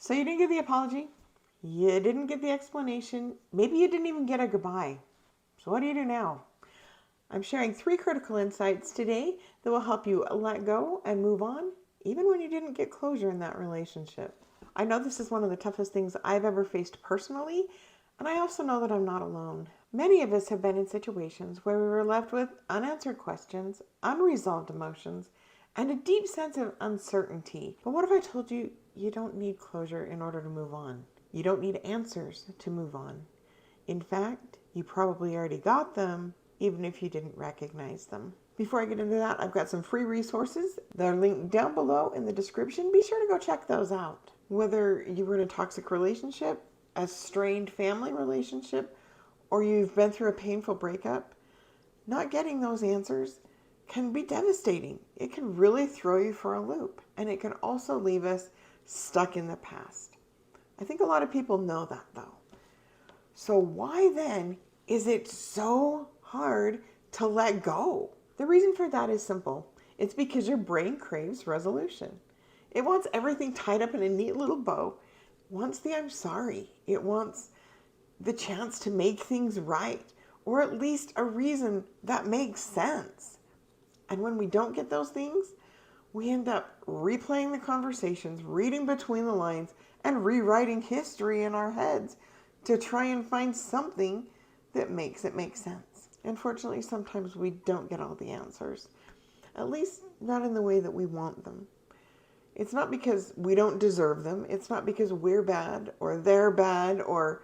So you didn't get the apology. You didn't get the explanation. Maybe you didn't even get a goodbye. So what do you do now? I'm sharing 3 critical insights today that will help you let go and move on, even when you didn't get closure in that relationship. I know this is one of the toughest things I've ever faced personally, and I also know that I'm not alone. Many of us have been in situations where we were left with unanswered questions, unresolved emotions, and a deep sense of uncertainty. But what if I told you you don't need closure in order to move on? You don't need answers to move on. In fact, you probably already got them, even if you didn't recognize them. Before I get into that, I've got some free resources that are linked down below in the description. Be sure to go check those out. Whether you were in a toxic relationship, a strained family relationship, or you've been through a painful breakup, not getting those answers can be devastating. It can really throw you for a loop, and it can also leave us stuck in the past. I think a lot of people know that though. So why then is it so hard to let go? The reason for that is simple. It's because your brain craves resolution. It wants everything tied up in a neat little bow. It wants the I'm sorry. It wants the chance to make things right, or at least a reason that makes sense. And when we don't get those things, we end up replaying the conversations, reading between the lines, and rewriting history in our heads to try and find something that makes it make sense. Unfortunately, sometimes we don't get all the answers, at least not in the way that we want them. It's not because we don't deserve them. It's not because we're bad or they're bad or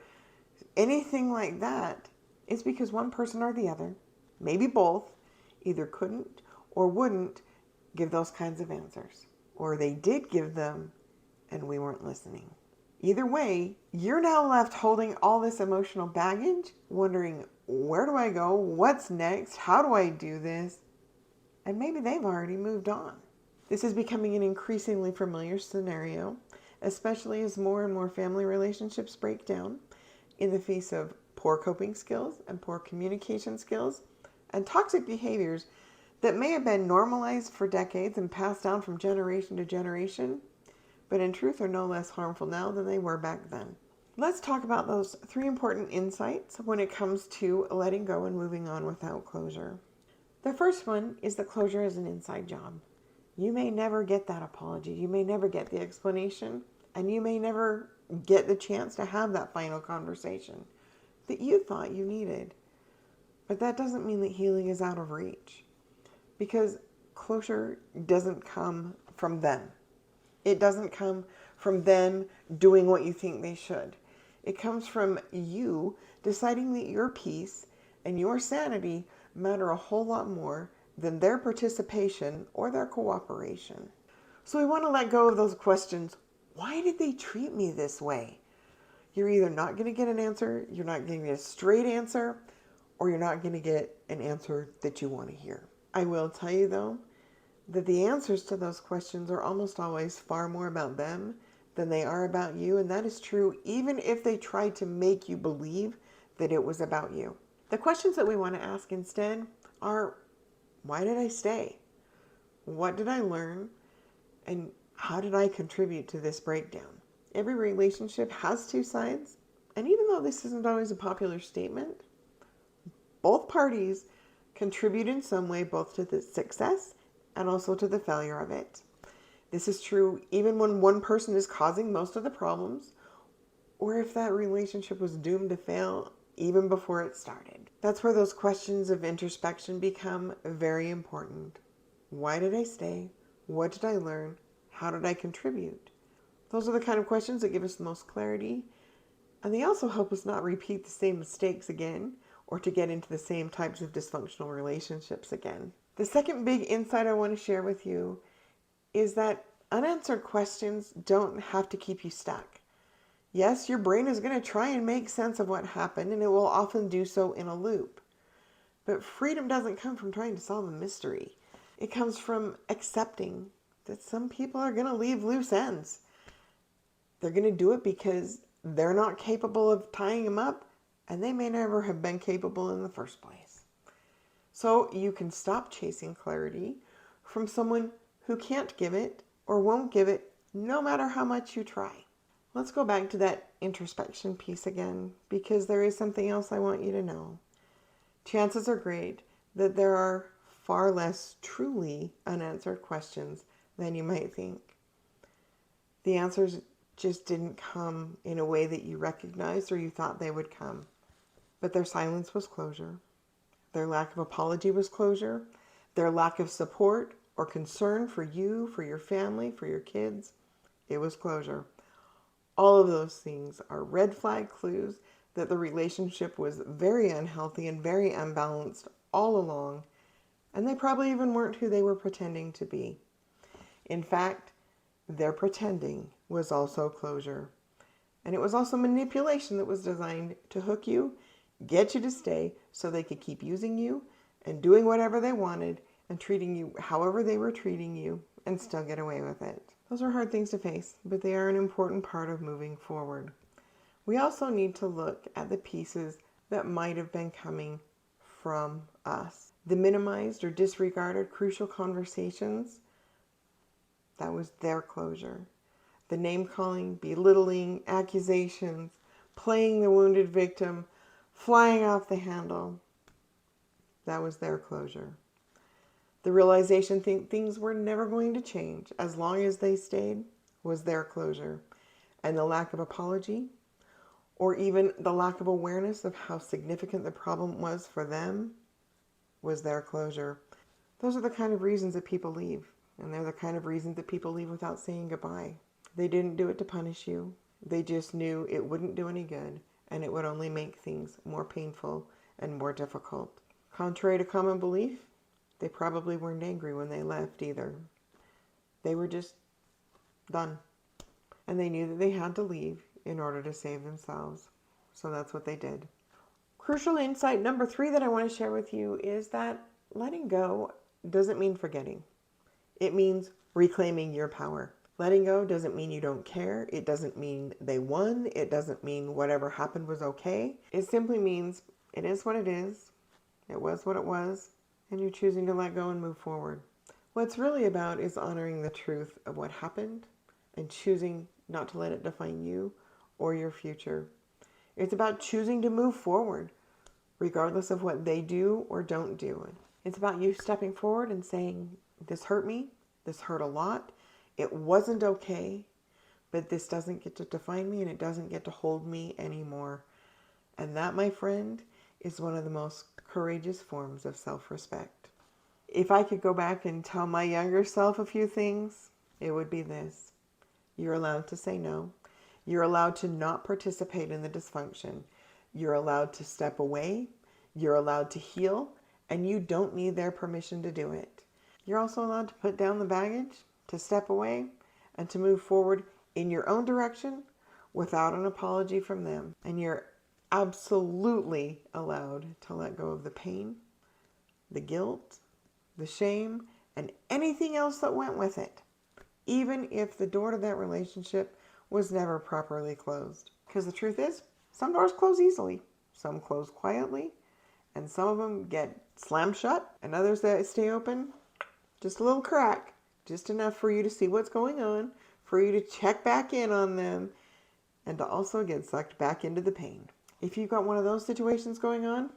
anything like that. It's because one person or the other, maybe both, either couldn't or wouldn't give those kinds of answers. Or they did give them and we weren't listening. Either way, you're now left holding all this emotional baggage, wondering, where do I go? What's next? How do I do this? And maybe they've already moved on. This is becoming an increasingly familiar scenario, especially as more and more family relationships break down in the face of poor coping skills and poor communication skills and toxic behaviors that may have been normalized for decades and passed down from generation to generation, but in truth are no less harmful now than they were back then. Let's talk about those 3 important insights when it comes to letting go and moving on without closure. The first one is that closure is an inside job. You may never get that apology. You may never get the explanation, and you may never get the chance to have that final conversation that you thought you needed. But that doesn't mean that healing is out of reach, because closure doesn't come from them. It doesn't come from them doing what you think they should. It comes from you deciding that your peace and your sanity matter a whole lot more than their participation or their cooperation. So we want to let go of those questions. Why did they treat me this way? You're either not going to get an answer, you're not going to get a straight answer, or you're not going to get an answer that you want to hear. I will tell you though, that the answers to those questions are almost always far more about them than they are about you, and that is true even if they try to make you believe that it was about you. The questions that we want to ask instead are, why did I stay? What did I learn? And how did I contribute to this breakdown? Every relationship has 2 sides, and even though this isn't always a popular statement, both parties contribute in some way both to the success and also to the failure of it. This is true even when one person is causing most of the problems, or if that relationship was doomed to fail even before it started. That's where those questions of introspection become very important. Why did I stay? What did I learn? How did I contribute? Those are the kind of questions that give us the most clarity, and they also help us not repeat the same mistakes again or to get into the same types of dysfunctional relationships again. The second big insight I want to share with you is that unanswered questions don't have to keep you stuck. Yes, your brain is going to try and make sense of what happened, and it will often do so in a loop. But freedom doesn't come from trying to solve a mystery. It comes from accepting that some people are going to leave loose ends. They're going to do it because they're not capable of tying them up, and they may never have been capable in the first place. So you can stop chasing clarity from someone who can't give it or won't give it no matter how much you try. Let's go back to that introspection piece again, because there is something else I want you to know. Chances are great that there are far less truly unanswered questions than you might think. The answers just didn't come in a way that you recognized or you thought they would come. But their silence was closure. Their lack of apology was closure. Their lack of support or concern for you, for your family, for your kids, it was closure. All of those things are red flag clues that the relationship was very unhealthy and very unbalanced all along, and they probably even weren't who they were pretending to be. In fact, their pretending was also closure. And it was also manipulation that was designed to hook you, get you to stay so they could keep using you and doing whatever they wanted and treating you however they were treating you and still get away with it. Those are hard things to face, but they are an important part of moving forward. We also need to look at the pieces that might have been coming from us. The minimized or disregarded crucial conversations, that was their closure. The name-calling, belittling, accusations, playing the wounded victim, flying off the handle, that was their closure. The realization things were never going to change as long as they stayed was their closure. And the lack of apology, or even the lack of awareness of how significant the problem was for them, was their closure. Those are the kind of reasons that people leave. And they're the kind of reasons that people leave without saying goodbye. They didn't do it to punish you. They just knew it wouldn't do any good, and it would only make things more painful and more difficult. Contrary to common belief, they probably weren't angry when they left either. They were just done. And they knew that they had to leave in order to save themselves. So that's what they did. Crucial insight number 3 that I want to share with you is that letting go doesn't mean forgetting. It means reclaiming your power. Letting go doesn't mean you don't care. It doesn't mean they won. It doesn't mean whatever happened was okay. It simply means it is what it is. It was what it was. And you're choosing to let go and move forward. What it's really about is honoring the truth of what happened and choosing not to let it define you or your future. It's about choosing to move forward, regardless of what they do or don't do. It's about you stepping forward and saying, this hurt me, this hurt a lot, it wasn't okay, but this doesn't get to define me and it doesn't get to hold me anymore. And that, my friend, is one of the most courageous forms of self-respect. If I could go back and tell my younger self a few things, it would be this. You're allowed to say no. You're allowed to not participate in the dysfunction. You're allowed to step away. You're allowed to heal, and you don't need their permission to do it. You're also allowed to put down the baggage, to step away, and to move forward in your own direction without an apology from them. And you're absolutely allowed to let go of the pain, the guilt, the shame, and anything else that went with it, even if the door to that relationship was never properly closed. Because the truth is, some doors close easily, some close quietly, and some of them get slammed shut, and others that stay open, just a little crack, just enough for you to see what's going on, for you to check back in on them, and to also get sucked back into the pain. If you've got one of those situations going on,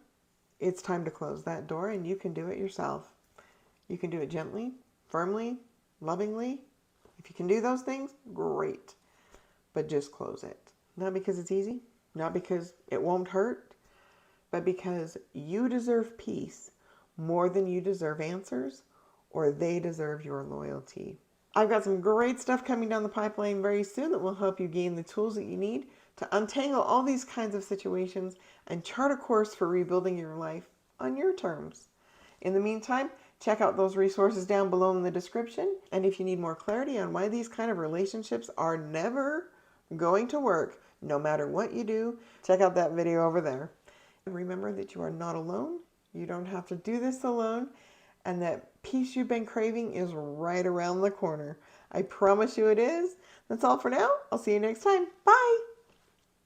it's time to close that door, and you can do it yourself. You can do it gently, firmly, lovingly. If you can do those things, great. But just close it. Not because it's easy, not because it won't hurt, but because you deserve peace more than you deserve answers, or they deserve your loyalty. I've got some great stuff coming down the pipeline very soon that will help you gain the tools that you need to untangle all these kinds of situations and chart a course for rebuilding your life on your terms. In the meantime, check out those resources down below in the description. And if you need more clarity on why these kind of relationships are never going to work, no matter what you do, check out that video over there. And remember that you are not alone. You don't have to do this alone. And that peace you've been craving is right around the corner. I promise you it is. That's all for now. I'll see you next time. Bye.